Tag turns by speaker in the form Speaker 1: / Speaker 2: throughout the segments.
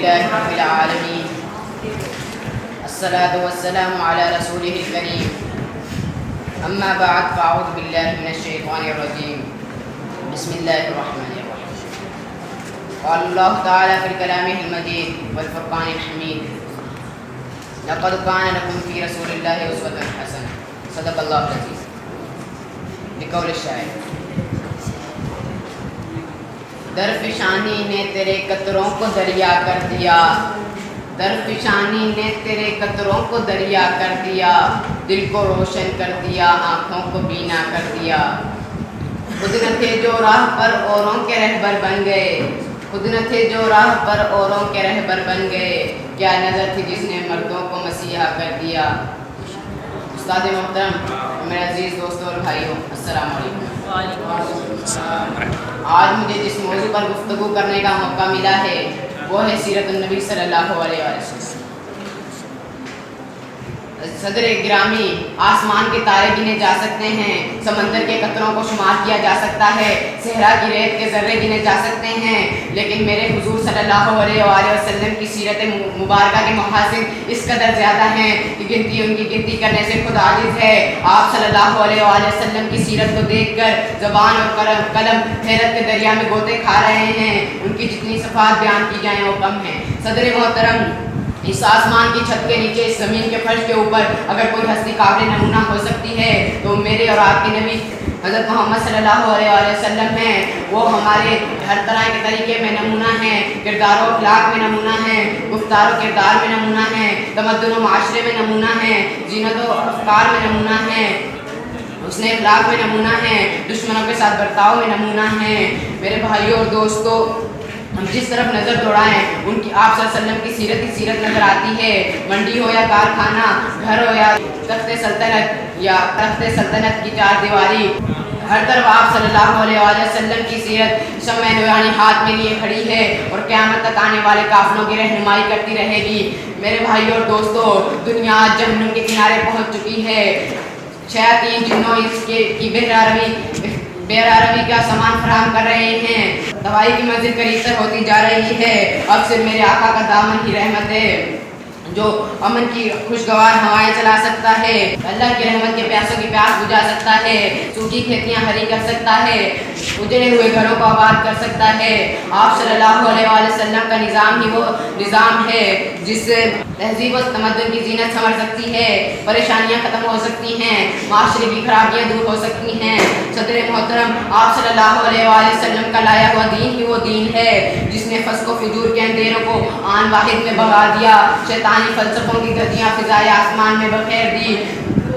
Speaker 1: لله رب العالمين الصلاة والسلام على رسوله الكريم أما بعد فأعوذ بالله من الشيطان الرجيم بسم الله الرحمن الرحيم قال الله تعالى في كلامه المجيد والفرقان الحميد لقد كان لكم في رسول الله أسوة حسنة صدق الله العظيم بقول الشاعر درفشانی نے تیرے قطروں کو دریا کر دیا، درفشانی نے تیرے قطروں کو دریا کر دیا، دل کو روشن کر دیا، آنکھوں کو بینا کر دیا۔ خود نہ تھے جو راہ پر اوروں کے رہبر بن گئے، خود نہ تھے جو راہ پر اوروں کے رہبر بن گئے، کیا نظر تھی جس نے مردوں کو مسیحا کر دیا۔ استاد محترم، میرے عزیز دوستوں اور بھائیوں، السلام علیکم۔ آج مجھے جس موضوع پر گفتگو کرنے کا موقع ملا ہے وہ ہے سیرت النبی صلی اللہ علیہ وسلم۔ صدر گرامی، آسمان کے تارے گنے جا سکتے ہیں، سمندر کے قطروں کو شمار کیا جا سکتا ہے، صحرا کی ریت کے ذرے گنے جا سکتے ہیں، لیکن میرے حضور صلی اللہ علیہ وسلم کی سیرت مبارکہ کے محاسن اس قدر زیادہ ہیں کہ ان کی گنتی کرنے سے خود عاجز ہے۔ آپ صلی اللہ علیہ وسلم کی سیرت کو دیکھ کر زبان اور قلم حیرت کے دریا میں گوتے کھا رہے ہیں، ان کی جتنی صفات بیان کی جائیں وہ کم ہیں۔ صدر محترم، اس آسمان کی چھت کے نیچے، اس زمین کے فرش کے اوپر اگر کوئی ہستی قابل نمونہ ہو سکتی ہے تو میرے اور آپ کے نبی حضرت محمد صلی اللہ علیہ وسلم ہیں۔ وہ ہمارے ہر طرح کے طریقے میں نمونہ ہیں، کردار و اخلاق میں نمونہ ہیں، گفتار و کردار میں نمونہ ہیں، تمدن و معاشرے میں نمونہ ہیں، زینت و افکار میں نمونہ ہیں، حسن اخلاق میں نمونہ ہیں، دشمنوں کے ساتھ برتاؤ میں نمونہ ہیں۔ میرے بھائیوں اور دوستوں، ہم جس طرف نظر دوڑائیں ان کی آپ صلی اللہ علیہ وسلم کی سیرت ہی سیرت نظر آتی ہے۔ منڈی ہو یا کارخانہ، گھر ہو یا تخت سلطنت کی چار دیواری، ہر طرف آپ صلی اللہ علیہ وسلم کی سیرت شمع نورانی ہاتھ میں لیے کھڑی ہے اور قیامت تک آنے والے قافلوں کی رہنمائی کرتی رہے گی۔ میرے بھائیوں اور دوستوں، دنیا آج جہنم کے کنارے پہنچ چکی ہے۔ شیاطین جنوں اس کی بے-راروی کا سامان فراہم کر رہے ہیں، دوائی کی منزل قریب تر ہوتی جا رہی ہے۔ اب صرف میرے آقا کا دامن ہی رحمت ہے جو امن کی خوشگوار ہوائیں چلا سکتا ہے، اللہ کی رحمت کے پیاسوں کی پیاس بجھا سکتا ہے، سوکھی کھیتیاں ہری کر سکتا ہے، اجڑے ہوئے گھروں کو آباد کر سکتا ہے۔ آپ صلی اللہ علیہ وسلم کا نظام ہی وہ نظام ہے جس سے تہذیب و تمدن کی زینت سنور سکتی ہے، پریشانیاں ختم ہو سکتی ہیں، معاشرے کی خرابیاں دور ہو سکتی ہیں۔ صدر محترم، آپ صلی اللہ علیہ وسلم کا لایا ہوا دین ہی وہ دین ہے جس نے فسق و فجور کے اندھیروں کو آن واحد میں بھگا دیا، شیطانی فلسفوں کی گردیاں فضائے آسمان میں بخیر دی،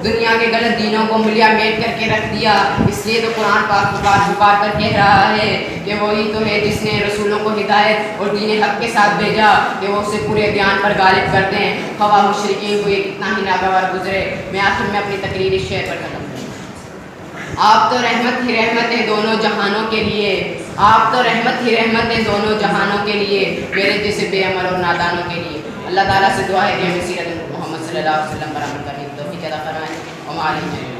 Speaker 1: دنیا کے غلط دینوں کو ملیا میٹ کر کے رکھ دیا۔ اس لیے تو قرآن پاک پکار کر کہہ رہا ہے کہ وہی تو ہے جس نے رسولوں کو ہدایت اور دین حق کے ساتھ بھیجا کہ وہ اسے پورے دیان پر غالب کر دیں، خواہ مشرکین کو یہ کتنا ہی ناگوار گزرے۔ میں آخر میں اپنی تقریر اس شعر پر ختم کروں۔ آپ تو رحمت ہی رحمت ہیں دونوں جہانوں کے لیے، آپ تو رحمت ہی رحمت ہیں دونوں جہانوں کے لیے، میرے جیسے بے عمل اور نادانوں کے لیے۔ اللہ تعالیٰ سے دعا ہے کہ ہمیں سیرت محمد صلی اللہ علیہ وسلم پر عمل کرنے کی توفیق عطا فرمائے۔